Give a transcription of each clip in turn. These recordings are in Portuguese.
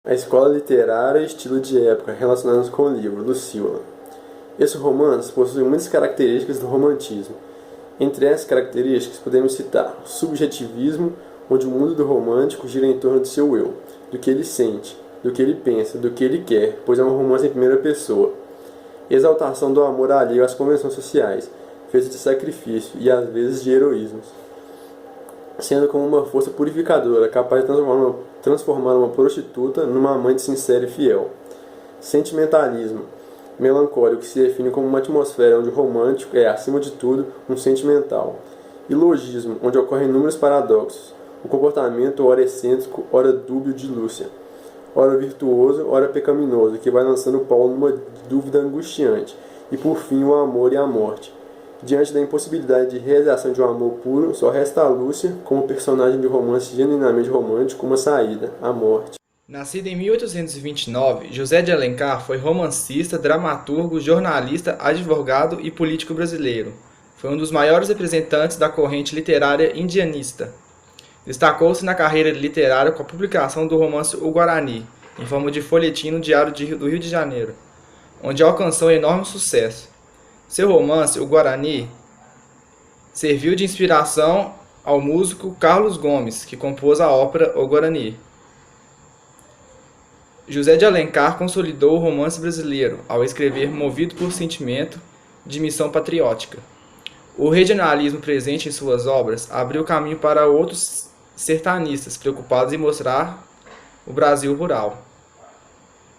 A escola literária e estilo de época relacionados com o livro, Lucíola. Esse romance possui muitas características do romantismo. Entre essas características podemos citar o subjetivismo, onde o mundo do romântico gira em torno do seu eu, do que ele sente, do que ele pensa, do que ele quer, pois é um romance em primeira pessoa. Exaltação do amor alheio às convenções sociais, feito de sacrifício e às vezes de heroísmos, sendo como uma força purificadora capaz de transformar uma prostituta numa amante sincera e fiel. Sentimentalismo, melancólico, que se define como uma atmosfera onde o romântico é, acima de tudo, um sentimental. Ilogismo, onde ocorrem inúmeros paradoxos, o comportamento ora excêntrico, ora dúbio de Lúcia, ora virtuoso, ora pecaminoso, que vai lançando Paulo numa dúvida angustiante, e por fim o amor e a morte. Diante da impossibilidade de realização de um amor puro, só resta a Lúcia, como personagem de romance genuinamente romântico, uma saída, a morte. Nascido em 1829, José de Alencar foi romancista, dramaturgo, jornalista, advogado e político brasileiro. Foi um dos maiores representantes da corrente literária indianista. Destacou-se na carreira literária com a publicação do romance O Guarani, em forma de folhetim no Diário do Rio de Janeiro, onde alcançou enorme sucesso. Seu romance, O Guarani, serviu de inspiração ao músico Carlos Gomes, que compôs a ópera O Guarani. José de Alencar consolidou o romance brasileiro ao escrever Movido por Sentimento, de missão patriótica. O regionalismo presente em suas obras abriu caminho para outros sertanistas preocupados em mostrar o Brasil rural.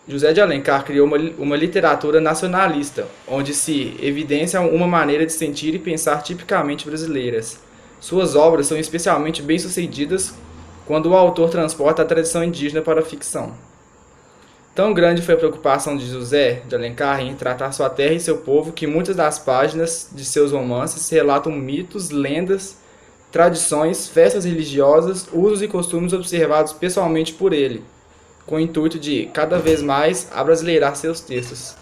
José de Alencar criou uma literatura nacionalista, onde se evidencia uma maneira de sentir e pensar tipicamente brasileiras. Suas obras são especialmente bem-sucedidas quando o autor transporta a tradição indígena para a ficção. Tão grande foi a preocupação de José de Alencar em retratar sua terra e seu povo que muitas das páginas de seus romances relatam mitos, lendas, tradições, festas religiosas, usos e costumes observados pessoalmente por ele, com o intuito de, cada vez mais, abrasileirar seus textos.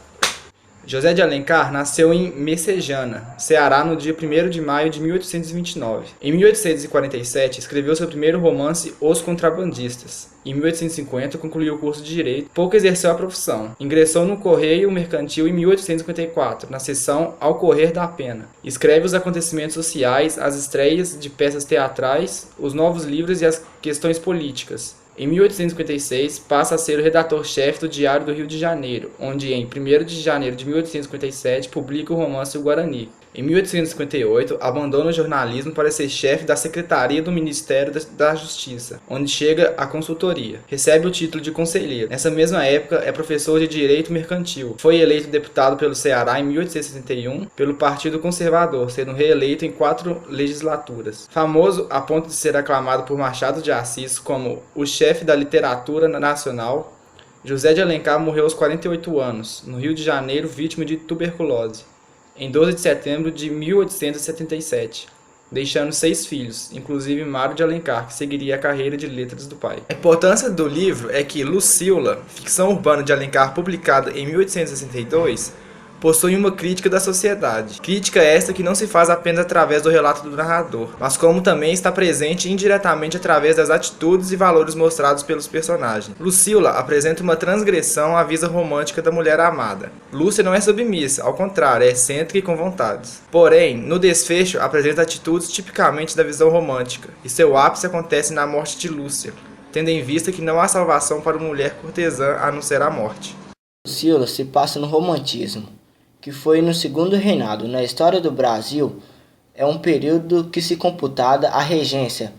José de Alencar nasceu em Messejana, Ceará, no dia 1º de maio de 1829. Em 1847, escreveu seu primeiro romance Os Contrabandistas. Em 1850, concluiu o curso de Direito, pouco exerceu a profissão. Ingressou no Correio Mercantil em 1854, na seção Ao Correr da Pena. Escreve os acontecimentos sociais, as estreias de peças teatrais, os novos livros e as questões políticas. Em 1856, passa a ser o redator-chefe do Diário do Rio de Janeiro, onde, em 1º de janeiro de 1857, publica o romance O Guarani. Em 1858, abandona o jornalismo para ser chefe da Secretaria do Ministério da Justiça, onde chega à consultoria. Recebe o título de conselheiro. Nessa mesma época, é professor de Direito Mercantil. Foi eleito deputado pelo Ceará em 1861 pelo Partido Conservador, sendo reeleito em 4 legislaturas. Famoso a ponto de ser aclamado por Machado de Assis como o chefe da literatura nacional, José de Alencar morreu aos 48 anos, no Rio de Janeiro, vítima de tuberculose, em 12 de setembro de 1877, deixando 6 filhos, inclusive Mário de Alencar, que seguiria a carreira de letras do pai. A importância do livro é que Lucíola, ficção urbana de Alencar publicada em 1862, possui uma crítica da sociedade. Crítica esta que não se faz apenas através do relato do narrador, mas como também está presente indiretamente através das atitudes e valores mostrados pelos personagens. Lucíola apresenta uma transgressão à visão romântica da mulher amada. Lúcia não é submissa, ao contrário, é excêntrica e com vontades. Porém, no desfecho, apresenta atitudes tipicamente da visão romântica, e seu ápice acontece na morte de Lúcia, tendo em vista que não há salvação para uma mulher cortesã a não ser a morte. Lucíola se passa no romantismo, que foi no segundo reinado. Na história do Brasil, é um período que se computada a regência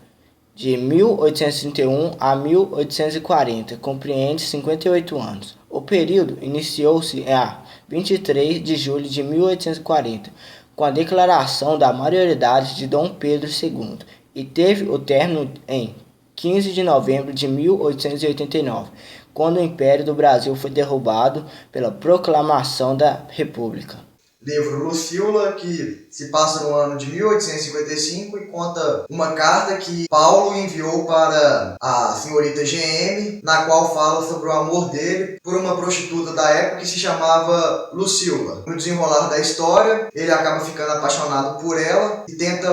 de 1831 a 1840, compreende 58 anos. O período iniciou-se a 23 de julho de 1840, com a declaração da maioridade de Dom Pedro II, e teve o término em 15 de novembro de 1889, quando o Império do Brasil foi derrubado pela proclamação da República. Livro Lucíola, que se passa no ano de 1855 e conta uma carta que Paulo enviou para a senhorita GM, na qual fala sobre o amor dele por uma prostituta da época que se chamava Lucíola. No desenrolar da história, ele acaba ficando apaixonado por ela e tenta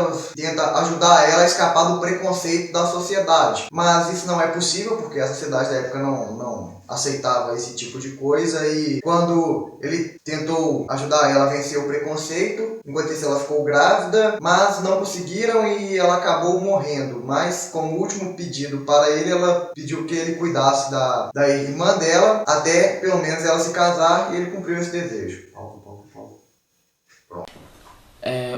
ajudar ela a escapar do preconceito da sociedade. Mas isso não é possível, porque a sociedade da época não aceitava esse tipo de coisa, e quando ele tentou ajudar ela a vencer o preconceito, enquanto isso ela ficou grávida, mas não conseguiram e ela acabou morrendo. Mas como último pedido para ele, ela pediu que ele cuidasse da irmã dela até pelo menos ela se casar, e ele cumpriu esse desejo.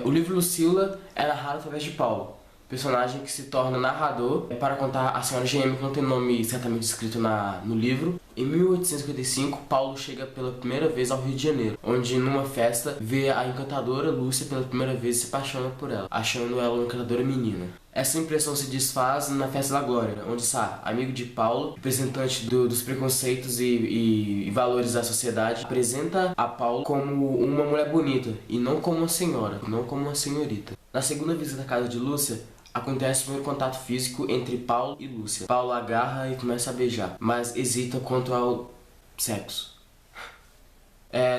O livro Lucila é narrado através de Paulo, personagem que se torna narrador para contar a senhora GM, que não tem nome certamente escrito no livro. Em 1855, Paulo chega pela primeira vez ao Rio de Janeiro, onde numa festa vê a encantadora Lúcia pela primeira vez e se apaixona por ela, achando ela uma encantadora menina. Essa impressão se desfaz na Festa da Glória, onde Sá, amigo de Paulo, representante dos preconceitos e valores da sociedade, apresenta a Paulo como uma mulher bonita e não como uma senhora, não como uma senhorita. Na segunda visita à casa de Lúcia, acontece o primeiro contato físico entre Paulo e Lúcia. Paulo agarra e começa a beijar, mas hesita quanto ao sexo.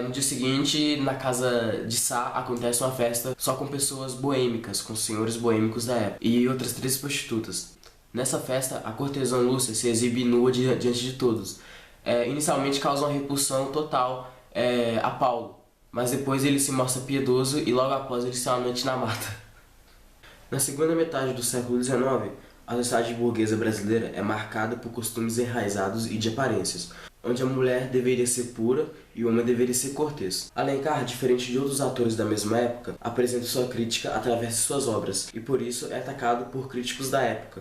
No dia seguinte, na casa de Sá, acontece uma festa só com pessoas boêmicas, com senhores boêmicos da época, e outras 3 prostitutas. Nessa festa, a cortesã Lúcia se exibe nua diante de todos. Inicialmente causa uma repulsão total a Paulo, mas depois ele se mostra piedoso e logo após ele se amante na mata. Na segunda metade do século XIX, a sociedade burguesa brasileira é marcada por costumes enraizados e de aparências, onde a mulher deveria ser pura e o homem deveria ser cortês. Alencar, diferente de outros autores da mesma época, apresenta sua crítica através de suas obras, e por isso é atacado por críticos da época.